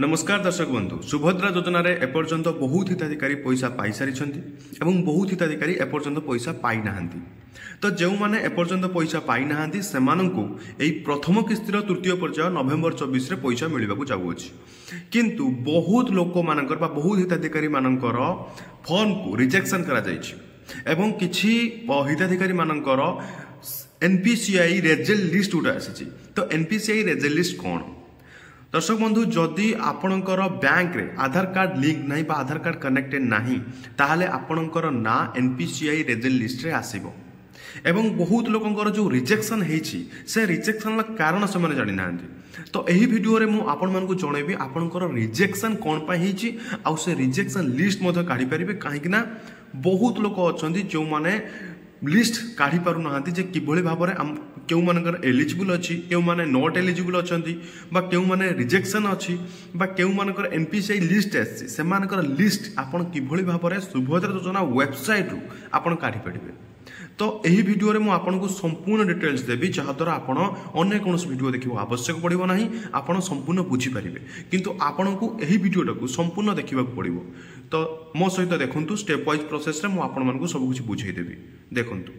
नमस्कार दर्शक बंधु सुभद्रा योजना रे एपर्यंत बहुत हिताधिकारी पैसा पाई सारी एवं बहुत हिताधिकारी एपर्यंत पैसा पाई नाहांती। तो जो मैंने एपर्यंत पैसा पाई नाहांती सेमानंकु एई प्रथम किस्तिर तृतीय पर्याय नवेम्बर 24 रे पैसा मिलवाकू जाउछि। किंतु बहुत लोक मानकर बा बहुत हिताधिकारी मानकर फॉर्म को रिजेक्शन करा जायछि एवं किछि हिताधिकारी मानकर एनपीसीआई रेजल्ट लिस्ट उठा आसी। तो एनपीसीआई रेजल्ट लिस्ट कौन दर्शक बंधु जदि आपणकर बैंक रे आधार कार्ड लिंक नहीं बा आधार कार्ड कनेक्टेड नहीं ताहले आपणकर ना एनपीसीआई रेजल्ट लिस्ट रे आसीबो एवं बहुत लोकंकर जो रिजेक्शन हेछि से रिजेक्शन कारण से माने जानि नांती। तो एही वीडियो रे मु आपण मानकु जणेबी आपणकर रिजेक्शन कोन पा हेछि आ से रिजेक्शन लिस्ट मधे काढी परिबे काहे कि ना बहुत लोक अछंती जो माने लिस्ट काढ़ी पारु नाहांती जे किभଳି भाबरे केउ मानकर एलिजिबल अछि केउ माने नॉट एलिजिबल अछंती बा केउ माने रिजेक्शन अछि बा केउ मानकर एनपीसीआई लिस्ट आछि से मानकर लिस्ट आपण किभଳି भाबरे सुभद्रा योजना वेबसाइट रु आपण काढ़ी पड़िबे। तो यही वीडियो रे मु आपनको संपूर्ण डिटेल्स देबी जहा द्वारा आपण अन्य कोनोस वीडियो देखिबो आवश्यक पड़िबो नाही आपण संपूर्ण बुझी परिबे किंतु आपनको यही वीडियोटा को संपूर्ण देखिबाक पड़िबो। तो मो सहित देखंतु स्टेप वाइज प्रोसेस रे मु आपण मानको सब कुछ बुझाई देबी देखंतु।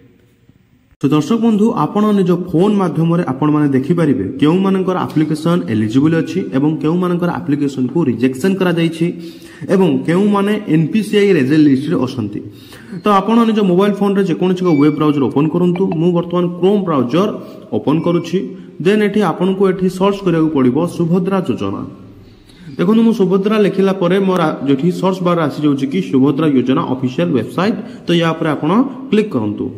तो दर्शक बंधु आपण निज फोन माध्यम रे आपण माने देखि परिबे केउ मानकर एप्लिकेशन एलिजिबल अछि एवं केउ मानकर एप्लिकेशन को रिजेक्शन करा जाय छी एवं केउ माने एनपीसीआई रेजल्ट लिस्ट रे असंती। तो आपण निज मोबाइल फोन रे जे कोनछि वेब ब्राउजर ओपन करंतु मु वर्तमान क्रोम ब्राउजर ओपन करूछि देन एठी आपण को एठी सर्च करिया पड़िबो सुभद्रा योजना। देखो मु सुभद्रा लिखिला परे मोर जेठी सर्च बार आसी जाउछि कि सुभद्रा योजना ऑफिशियल वेबसाइट। तो या पर आपण क्लिक करंतु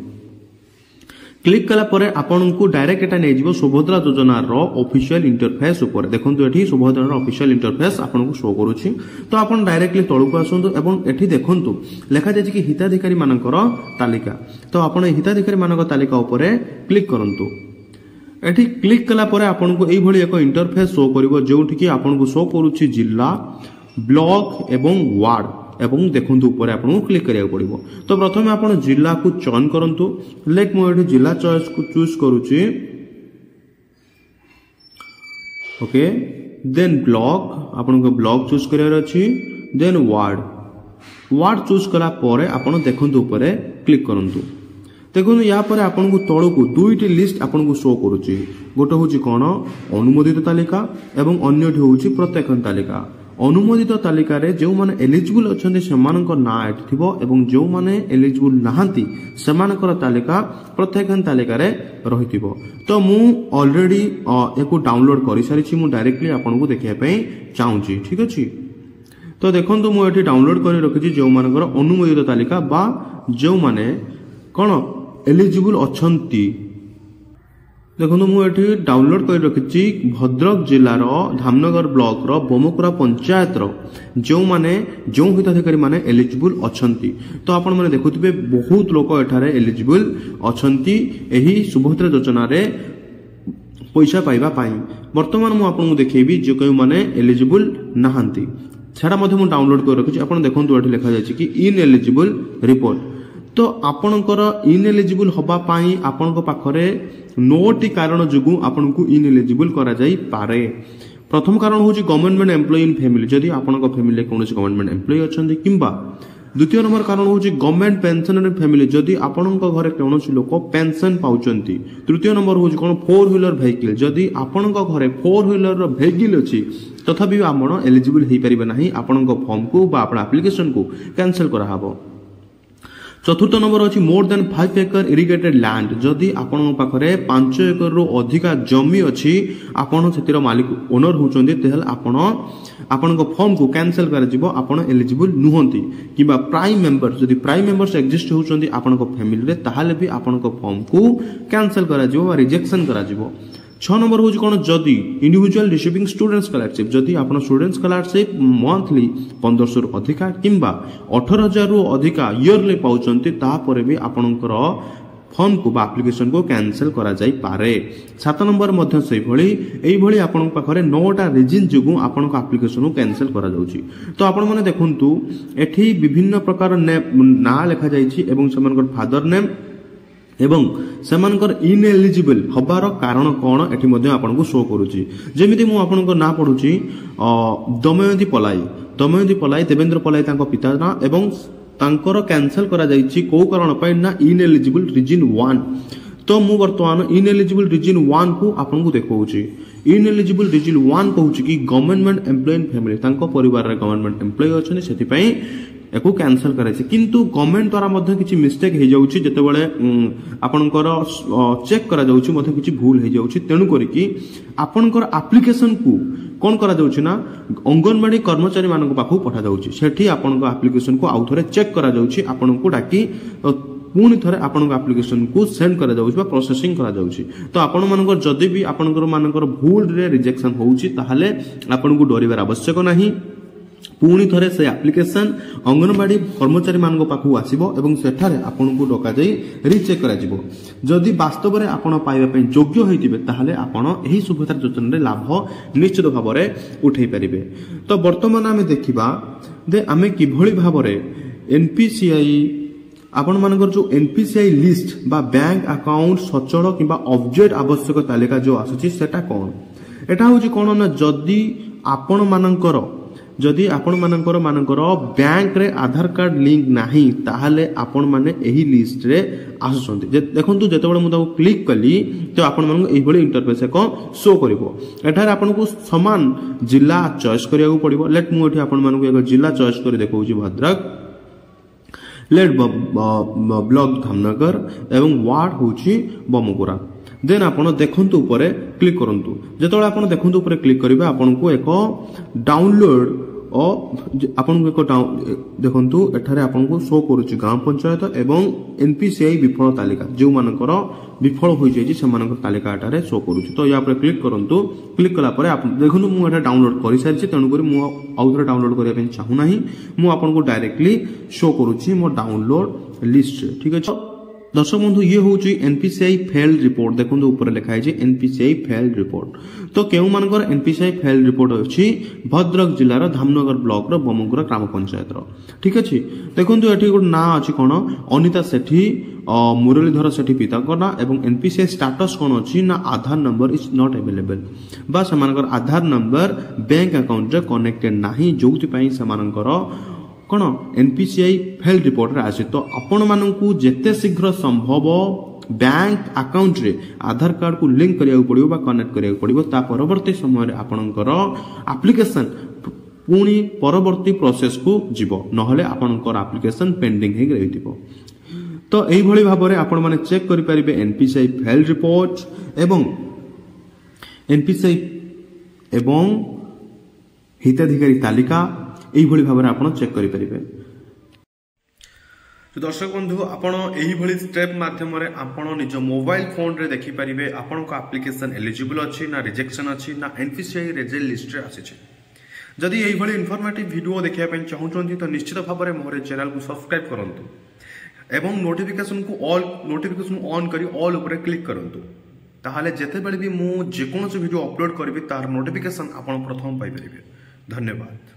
क्लिक कला परे आपन को डायरेक्ट एटा नै जिवो सुभद्रा योजना रो ऑफिशियल इंटरफेस ऊपर देखंतु एठी सुभद्रा रो ऑफिशियल इंटरफेस आपन को शो करूछि। तो आपन डायरेक्टली तळु को आसंतु एवं एठी देखंतु लेखा जाय कि हिताधिकारी मानकर तालिका। तो आपन हिताधिकारी मानकर तालिका ऊपर क्लिक करंतु एठी क्लिक कला परे आपन को एई भली एक इंटरफेस शो करबो जोठी कि आपन को शो करूछि जिल्ला ब्लॉक एवं वार्ड एवं देखंतु ऊपर आपन क्लिक करिया पड़िबो। तो प्रथमे आपन जिल्ला को चयन करंतु लाइक मो एठी जिल्ला चॉइस को चूज करूची ओके देन ब्लॉक आपन को ब्लॉक चूज करियार अछि देन वार्ड चूज कला परे आपन देखंतु ऊपर क्लिक करंतु देखो या पर आपन को तळो को दुईटी लिस्ट आपन को शो करूची गोटे होची कोन अनुमोदित तालिका एवं अन्यटी होची प्रत्यक्षण तालिका। अनुमोदित तालिका रे जो माने एलिजिबल अछन्ते सेमानकर ना एठी थिबो एवं जो माने एलिजिबल नाहांती सेमानकर तालिका प्रत्यक्षण तालिका रे रहिथिबो। तो मु ऑलरेडी एको डाउनलोड करि सारिछि मु डायरेक्टली आपन को देखिया पई चाहूची ठीक अछि। तो देखंतु मु एठी डाउनलोड करि रखिछि जो मानकर अनुमोदित तालिका बा जो माने कोन एलिजिबल अछन्ती देखो मुझे डाउनलोड कर रखी भद्रक जिलार धामनगर ब्लॉक रो बोमकुरा पंचायत रो जो माने जो हिताधिकारी माने एलिजिबल अछंती। तो आपण माने देखुथिबे बहुत लोक एठारे एलिजिबल अछंती एही सुभद्रा योजना रे पैसा पाइबा पाई। वर्तमान मु आपन को देखैबी जे कयु माने एलिजिबल नाहांती छाडा मध्ये मु डाउनलोड कर रखिछि। आपण देखंतु एठी लिखा जायछि कि इन एलिजिबल रिपोर्ट। तो आपणकर इनएलिजिबल हबा पाई आपणको पाखरे नोटी कारण जुगु आपणको इनएलिजिबल करा जाई पारे। प्रथम कारण होची गवर्नमेंट एम्प्लॉय इन फैमिली जदी आपणको फैमिली कोनोसी गवर्नमेंट एम्प्लॉय अछंती किंबा द्वितीय नंबर कारण होची गवर्नमेंट पेंशनर फैमिली जदी आपणको घरे कोनोसी लोक पेंशन पाउचंती। तृतीय नंबर होची कोन फोर व्हीलर व्हीकल जदी आपणको घरे फोर व्हीलर रो व्हीकल अछि तथापि आपण एलिजिबल हेई परिबे नाही आपणको फॉर्म को बा आपण एप्लीकेशन को कैंसिल करा हबो। चतुर्थ नंबर अछि मोर देन 5 एकर इरिगेटेड लैंड जदी आपण पाखरे 5 एकर रो अधिका जमी अछि आपण सेतिर मालिक ओनर होचंदी तेहल आपण को फॉर्म को कैंसिल कर जिवो आपण एलिजिबल नुहंती किबा प्राइम मेंबर जदी प्राइम मेंबर्स एग्जिस्ट होचंदी आपण को फैमिली रे ताहाले भी आपण को फॉर्म को कैंसिल करा जिवो बा रिजेक्शन करा जिवो। 6 नंबर होची कोन जदी इंडिविजुअल रिसीविंग स्टूडेंट्स स्कॉलरशिप जदी आपण स्टूडेंट स्कॉलरशिप मंथली 1500 रु अधिका किंबा 18000 रु अधिका ईयरली पाउचंती ता परे भी आपणकर फॉर्म को बा एप्लीकेशन को कैंसिल करा जाई पारे। 7 नंबर मध्ये सेही भली एई भली आपण पाखरे 9टा रीजन जुगु आपण को एप्लीकेशन को कैंसिल करा जाउची। तो आपण माने देखंतु एठी विभिन्न प्रकार ना लिखा जाईची एवं समनकर फादर नेम এবং ସେମାନଙ୍କର ଇନଏଲିଜିବଲ୍ ହବାର କାରଣ କ'ଣ ଏଠି ମଧ୍ୟ ଆପଣଙ୍କୁ ଶୋ କରୁଛି। ଯେମିତି ମୁଁ ଆପଣଙ୍କ ନାଁ ପଢ଼ୁଛି ଦମୟନ୍ତୀ ପଲାଇ ଦେବେନ୍ଦ୍ର ପଲାଇ ତାଙ୍କ ପିତା ନାଁ ଏବଂ ତାଙ୍କର କ୍ୟାନସେଲ କରାଯାଇଛି କୋଉ କାରଣ ପାଇଁ ନା ଇନଏଲିଜିବଲ୍ ରିଜିନ୍ 1। ତ ମୁଁ ବର୍ତ୍ତମାନ ଇନଏଲିଜିବଲ୍ ରିଜିନ୍ 1 କୁ ଆପଣଙ୍କୁ ଦେଖାଉଛି। ଇନଏଲିଜିବଲ୍ ରିଜିନ୍ 1 କହୁଛି କି ଗଭର୍ଣ୍ଣମେଣ୍ଟ ଏମ୍ପ୍ଲୟ ଫ୍ୟାମିଲି, ତାଙ୍କ ପରିବାରରେ ଗଭର୍ଣ୍ଣମେଣ୍ଟ ଏମ୍ପ୍ଲୟ ଅଛନ୍ତି, ସେଥିପାଇଁ ୟାକୁ କ୍ୟାନସେଲ କରାଯାଇଛି। କିନ୍ତୁ ଗଭର୍ଣ୍ଣମେଣ୍ଟ ଦ୍ୱାରା ମଧ୍ୟ କିଛି ମିଷ୍ଟେକ୍ ହେଇଯାଉଛି, ଯେତେବେଳେ ଆପଣଙ୍କର ଚେକ୍ କରାଯାଉଛି ମଧ୍ୟ କିଛି ଭୁଲ ହେଇଯାଉଛି। ତେଣୁ କରିକି ଆପଣଙ୍କର ଆପ୍ଲିକେସନକୁ କ'ଣ କରାଯାଉଛି ନା ଅଙ୍ଗନବାଡି କର୍ମଚାରୀ ମାନଙ୍କ ପାଖକୁ ପଠାଯାଉଛି। ସେଠି ଆପଣଙ୍କ ଆପ୍ଲିକେସନକୁ ଆଉ ଥରେ ଚେକ୍ କରାଯାଉଛି, ଆପଣଙ୍କୁ ଡାକି ପୁଣି ଥରେ ଆପଣଙ୍କ ଆପ୍ଲିକେସନକୁ ସେଣ୍ଡ କରାଯାଉଛି ବା ପ୍ରୋସେସିଂ କରାଯାଉଛି। ତ ଆପଣମାନଙ୍କର ଯଦି ବି ଆପଣଙ୍କର ଭୁଲରେ ରିଜେକ୍ସନ ହେଉଛି ତାହେଲେ ଆପଣଙ୍କୁ ଡରିବାର ଆବଶ୍ୟକ ନାହିଁ। ପୁଣି ଥରେ ସେ ଆପ୍ଲିକେସନ ଅଙ୍ଗନବାଡି କର୍ମଚାରୀ ମାନଙ୍କ ପାଖକୁ ଆସିବ ଏବଂ ସେଠାରେ ଆପଣଙ୍କୁ ଡକାଯାଇ ରିଚେକ୍ କରାଯିବ। ଯଦି ବାସ୍ତବରେ ଆପଣ ପାଇବା ପାଇଁ ଯୋଗ୍ୟ ହୋଇଥିବେ ତାହେଲେ ଆପଣ ଏହି ସୁଭଦ୍ରା ଯୋଜନାରେ ଲାଭ ନିଶ୍ଚିତ ଭାବରେ ଉଠାଇ ପାରିବେ। ତ ବର୍ତ୍ତମାନ ଆମେ ଦେଖିବା ଯେ ଆମେ କିଭଳି ଭାବରେ ଏନପିସିଆଇ ଆପଣମାନଙ୍କର ଯେଉଁ ଏନପିସିଆଇ ଲିଷ୍ଟ ବା ବ୍ୟାଙ୍କ ଆକାଉଣ୍ଟ ସଚଳ କିମ୍ବା ଅବଜେକ୍ଟ ଆବଶ୍ୟକ ତାଲିକା ଯେଉଁ ଆସୁଛି ସେଟା କ'ଣ? ଏଟା ହେଉଛି କ'ଣ ନା ଯଦି ଆପଣମାନଙ୍କର ବ୍ୟାଙ୍କରେ ଆଧାର କାର୍ଡ ଲିଙ୍କ ନାହିଁ ତାହେଲେ ଆପଣମାନେ ଏହି ଲିଷ୍ଟରେ ଆସୁଛନ୍ତି। ଦେଖନ୍ତୁ ଯେତେବେଳେ ମୁଁ ତାକୁ କ୍ଲିକ୍ କଲି ତ ଆପଣମାନଙ୍କୁ ଏଇଭଳି ଇଣ୍ଟରଫେସ୍ ଏକ ଶୋ କରିବ। ଏଠାରେ ଆପଣଙ୍କୁ ସମାନ ଜିଲ୍ଲା ଚଏସ୍ କରିବାକୁ ପଡ଼ିବ। ଲେଟ୍ ମୁଁ ଏଠି ଆପଣମାନଙ୍କୁ ଏକ ଜିଲ୍ଲା ଚଏସ୍ କରି ଦେଖାଉଛି ଭଦ୍ରକ, ଲେଟ୍ ବ୍ଲକ ଧାମନଗର ଏବଂ ୱାର୍ଡ ହେଉଛି ବମକୁରା। ଦେନ୍ ଆପଣ ଦେଖନ୍ତୁ ଉପରେ କ୍ଲିକ୍ କରନ୍ତୁ। ଯେତେବେଳେ ଆପଣ ଦେଖନ୍ତୁ ଉପରେ କ୍ଲିକ୍ କରିବେ ଆପଣଙ୍କୁ ଏକ ଡାଉନଲୋଡ୍ ଦେଖନ୍ତୁ ଏଠାରେ ଆପଣଙ୍କୁ ଶୋ କରୁଛି ଗ୍ରାମ ପଞ୍ଚାୟତ ଏବଂ ଏନପିସିଆଇ ବିଫଳ ତାଲିକା, ଯେଉଁମାନଙ୍କର ବିଫଳ ହୋଇଯାଇଛି ସେମାନଙ୍କର ତାଲିକା ଏଠାରେ ଶୋ କରୁଛି। ତ ୟା ଉପରେ କ୍ଲିକ୍ କରନ୍ତୁ। କ୍ଲିକ୍ କଲା ପରେ ଦେଖନ୍ତୁ ମୁଁ ଏଠାରେ ଡାଉନଲୋଡ୍ କରିସାରିଛି, ତେଣୁକରି ମୁଁ ଆଉ ଥରେ ଡାଉନଲୋଡ୍ କରିବା ପାଇଁ ଚାହୁଁନାହିଁ। ମୁଁ ଆପଣଙ୍କୁ ଡାଇରେକ୍ଟଲି ଶୋ କରୁଛି ମୋ ଡାଉନଲୋଡ୍ ଲିଷ୍ଟରେ। ଠିକ୍ ଅଛି दर्शक बंधु, ये हूँ एनपीसीआई फेल्ड रिपोर्ट। देखो ऊपर लिखाई एनपीसीआई फेल्ड रिपोर्ट। तो क्यों मानकर एनपीसीआई फेल्ड रिपोर्ट अच्छी भद्रक जिलार धामनगर ब्लॉक रो बमुगुरा ग्राम पंचायत रो। ठीक अच्छे देखो ये गोटे ना अच्छी कौन अनिता सेठी मुरलीधर सेठी पिता ना एवं एनपीसीआई स्टाटस कौन अच्छी ना आधार नंबर इज नॉट अवेलेबल बा सेमानकर आधार नंबर बैंक अकाउंट रे कनेक्टेड नाही जोथि पई सेमानकर कौन एनपीसीआई फेल्ड रिपोर्ट रे आसी। तो आपण मानकू जेते शीघ्र संभव बैंक अकाउंट रे आधार कार्ड को लिंक करिया पड़िबो बा कनेक्ट करिया पड़िबो। ता परवर्ती समय रे आपणकर एप्लिकेशन पुणी परवर्ती प्रोसेस को जीवो, नहले आपणकर एप्लिकेशन पेंडिंग हे रहिथिबो। तो एही भली भाबरे आपण माने चेक करि परिबे एनपीसीआई फेल्ड रिपोर्ट एवं एनपीसीआई एवं हिताधिकारी तालिका यही भाव में आप चेक करेंगे। तो दर्शक बंधु आपण यही स्टेप माध्यम आपण निज मोबाइल फोन रे देखिपारे आपण एप्लिकेशन एलिजिबल अच्छी ना रिजेक्शन अच्छी ना एनपीसीआई रेजल्ट लिस्ट रे आसी। जदि यही इनफॉर्मेटिव वीडियो देखा चाहूँगी तो निश्चित भाव में मोर चैनल को सब्सक्राइब करूँ एवं नोटिफिकेशन को ऑन करी ऑल उपर क्लिक करूँ। ताहले जेतेबेले भी मु जेकोसी वीडियो अपलोड करी तार नोटिफिकेशन आपण प्रथम पाई परिबे। धन्यवाद।